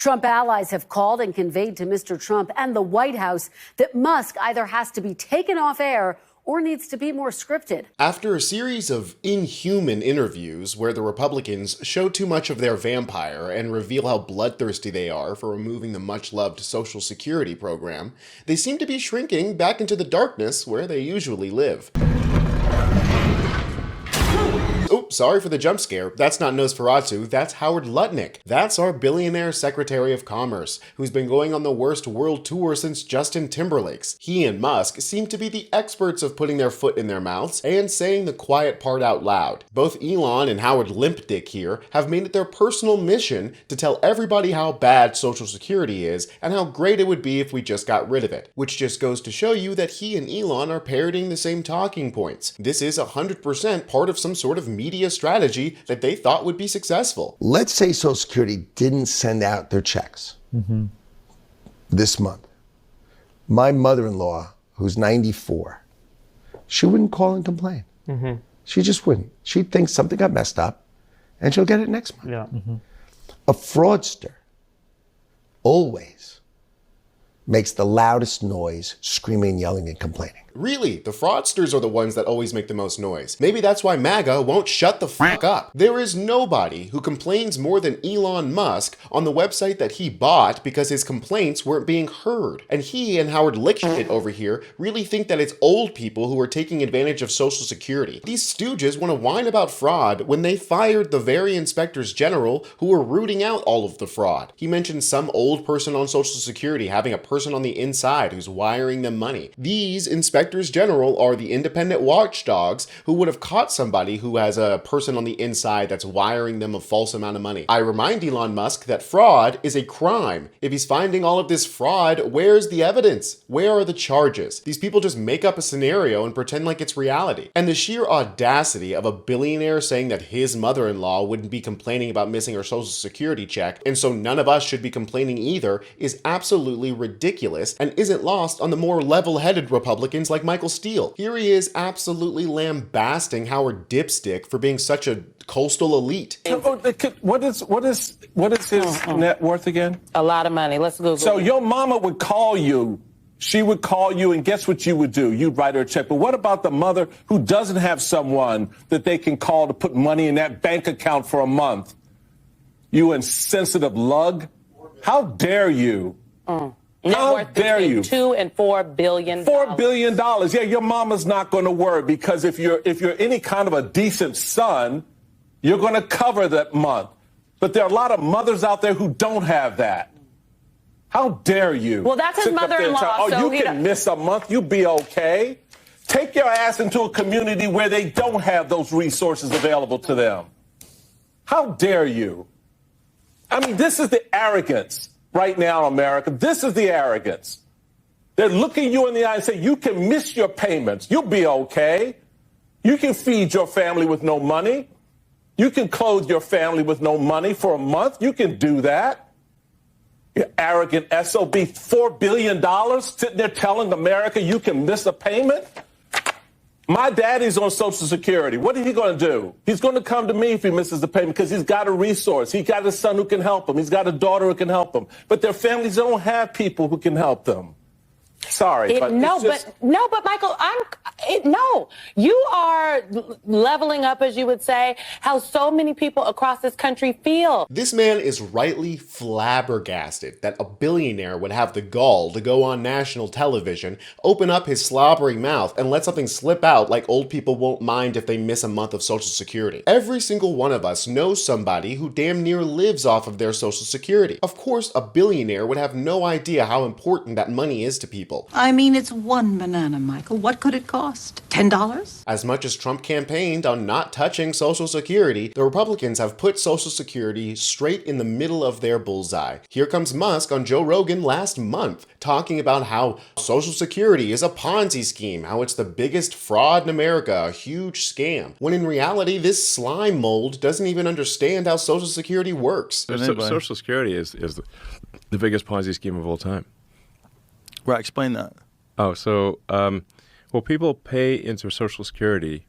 Trump allies have called and conveyed to Mr. Trump and the White House that Musk either has to be taken off air or needs to be more scripted. After a series of inhuman interviews where the Republicans show too much of their vampire and reveal how bloodthirsty they are for removing the much-loved Social Security program, they seem to be shrinking back into the darkness where they usually live. Oh, sorry for the jump scare. That's not Nosferatu, that's Howard Lutnick. That's our billionaire Secretary of Commerce, who's been going on the worst world tour since Justin Timberlake's. He and Musk seem to be the experts of putting their foot in their mouths and saying the quiet part out loud. Both Elon and Howard Limpdick here have made it their personal mission to tell everybody how bad Social Security is and how great it would be if we just got rid of it. Which just goes to show you that he and Elon are parroting the same talking points. This is 100% part of some sort of media strategy that they thought would be successful. Let's say Social Security didn't send out their checks this month. My mother-in-law, who's 94, she wouldn't call and complain. She just wouldn't. She'd think something got messed up and she'll get it next month. Yeah. A fraudster always makes the loudest noise, screaming, yelling, and complaining. Really, the fraudsters are the ones that always make the most noise. Maybe that's why MAGA won't shut the fuck up. There is nobody who complains more than Elon Musk on the website that he bought because his complaints weren't being heard. And he and Howard Lickshit over here really think that it's old people who are taking advantage of Social Security. These stooges want to whine about fraud when they fired the very inspectors general who were rooting out all of the fraud. He mentioned some old person on Social Security having a person on the inside who's wiring them money. These inspectors general are the independent watchdogs who would have caught somebody who has a person on the inside that's wiring them a false amount of money. I remind Elon Musk that fraud is a crime. If he's finding all of this fraud, where's the evidence? Where are the charges? These people just make up a scenario and pretend like it's reality. And the sheer audacity of a billionaire saying that his mother-in-law wouldn't be complaining about missing her Social Security check, and so none of us should be complaining either, is absolutely ridiculous and isn't lost on the more level-headed Republicans like Michael Steele. Here he is absolutely lambasting Howard Dipstick for being such a coastal elite. What is his net worth again? A lot of money. Let's Google. So your mama would call you. She would call you, and guess what you would do? You'd write her a check. But what about the mother who doesn't have someone that they can call to put money in that bank account for a month? You insensitive lug. How dare you? How dare you? $2 and $4 billion. $4 billion. Yeah, your mama's not going to worry because if you're any kind of a decent son, you're going to cover that month. But there are a lot of mothers out there who don't have that. How dare you? Well, that's his mother-in-law. Oh, you can miss a month. You be okay. Take your ass into a community where they don't have those resources available to them. How dare you? I mean, this is the arrogance. Right now in America, this is the arrogance. They're looking you in the eye and say, you can miss your payments. You'll be okay. You can feed your family with no money. You can clothe your family with no money for a month. You can do that. You arrogant SOB. $4 billion sitting there telling America you can miss a payment. My daddy's on Social Security. What is he going to do? He's going to come to me if he misses the payment because he's got a resource. He's got a son who can help him. He's got a daughter who can help him. But their families don't have people who can help them. Sorry, but Michael, no. You are leveling up, as you would say, how so many people across this country feel. This man is rightly flabbergasted that a billionaire would have the gall to go on national television, open up his slobbery mouth, and let something slip out like old people won't mind if they miss a month of Social Security. Every single one of us knows somebody who damn near lives off of their Social Security. Of course, a billionaire would have no idea how important that money is to people. I mean, it's one banana, Michael. What could it cost? $10? As much as Trump campaigned on not touching Social Security, the Republicans have put Social Security straight in the middle of their bullseye. Here comes Musk on Joe Rogan last month, talking about how Social Security is a Ponzi scheme, how it's the biggest fraud in America, a huge scam. When in reality, this slime mold doesn't even understand how Social Security works. Social Security is the biggest Ponzi scheme of all time. Right, explain that. Oh, so, people pay into Social Security,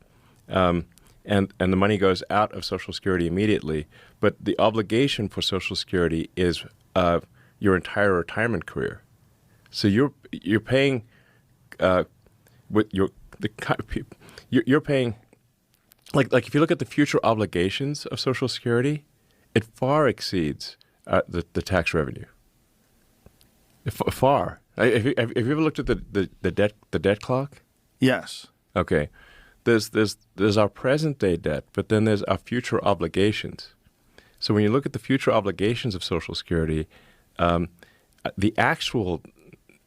and the money goes out of Social Security immediately, but the obligation for Social Security is your entire retirement career. So you're paying with you're paying like if you look at the future obligations of Social Security, it far exceeds the tax revenue. Far. Have you ever looked at the debt clock? Yes. Okay. There's our present day debt, but then there's our future obligations. So when you look at the future obligations of Social Security, the actual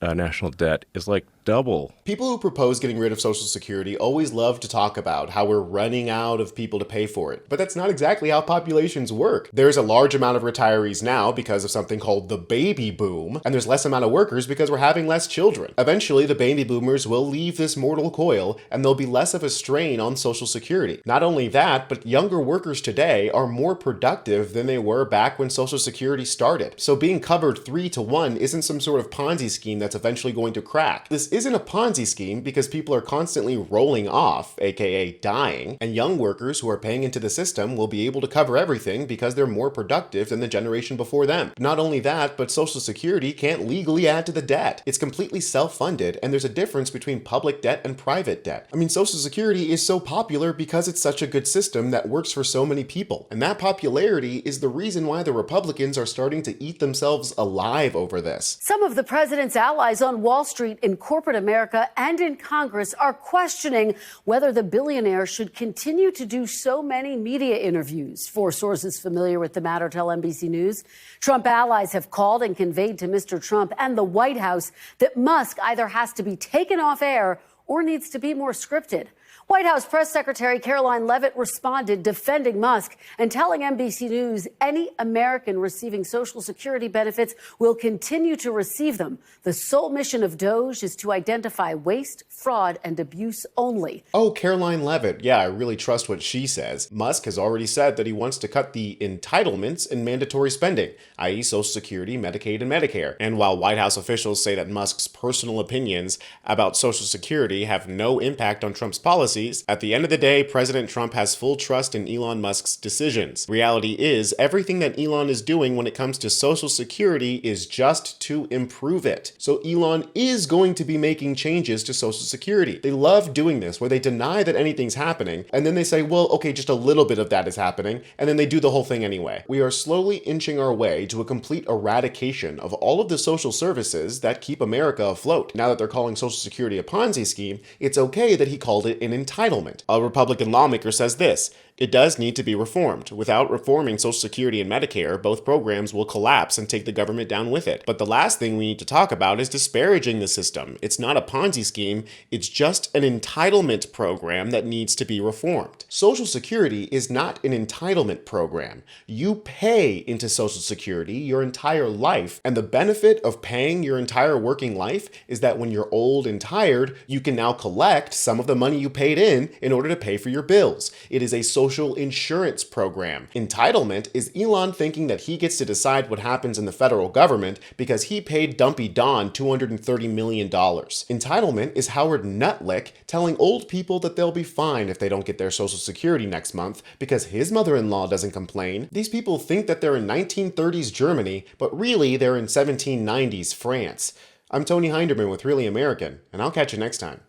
national debt is like double. People who propose getting rid of Social Security always love to talk about how we're running out of people to pay for it. But that's not exactly how populations work. There's a large amount of retirees now because of something called the baby boom, and there's less amount of workers because we're having less children. Eventually, the baby boomers will leave this mortal coil, and there'll be less of a strain on Social Security. Not only that, but younger workers today are more productive than they were back when Social Security started. So being covered 3-to-1 isn't some sort of Ponzi scheme that's eventually going to crack. This isn't a Ponzi scheme because people are constantly rolling off, aka dying, and young workers who are paying into the system will be able to cover everything because they're more productive than the generation before them. Not only that, but Social Security can't legally add to the debt. It's completely self-funded, and there's a difference between public debt and private debt. I mean, Social Security is so popular because it's such a good system that works for so many people, and that popularity is the reason why the Republicans are starting to eat themselves alive over this. Some of the president's allies on Wall Street, in corporate America, and in Congress are questioning whether the billionaire should continue to do so many media interviews. Four sources familiar with the matter tell NBC News. Trump allies have called and conveyed to Mr. Trump and the White House that Musk either has to be taken off air or needs to be more scripted. White House Press Secretary Caroline Leavitt responded, defending Musk and telling NBC News any American receiving Social Security benefits will continue to receive them. The sole mission of DOGE is to identify waste, fraud, and abuse only. Oh, Caroline Leavitt. Yeah, I really trust what she says. Musk has already said that he wants to cut the entitlements in mandatory spending, i.e. Social Security, Medicaid, and Medicare. And while White House officials say that Musk's personal opinions about Social Security have no impact on Trump's policy, at the end of the day, President Trump has full trust in Elon Musk's decisions. Reality is, everything that Elon is doing when it comes to Social Security is just to improve it. So Elon is going to be making changes to Social Security. They love doing this, where they deny that anything's happening, and then they say, well, okay, just a little bit of that is happening, and then they do the whole thing anyway. We are slowly inching our way to a complete eradication of all of the social services that keep America afloat. Now that they're calling Social Security a Ponzi scheme, it's okay that he called it an entitlement. A Republican lawmaker says this: it does need to be reformed. Without reforming Social Security and Medicare, both programs will collapse and take the government down with it. But the last thing we need to talk about is disparaging the system. It's not a Ponzi scheme, it's just an entitlement program that needs to be reformed. Social Security is not an entitlement program. You pay into Social Security your entire life, and the benefit of paying your entire working life is that when you're old and tired, you can now collect some of the money you paid in order to pay for your bills. It is a social insurance program. Entitlement is Elon thinking that he gets to decide what happens in the federal government because he paid Dumpy Don $230 million. Entitlement is Howard Nutlick telling old people that they'll be fine if they don't get their Social Security next month because his mother-in-law doesn't complain. These people think that they're in 1930s Germany, but really they're in 1790s France. I'm Tony Hinderman with Really American, and I'll catch you next time.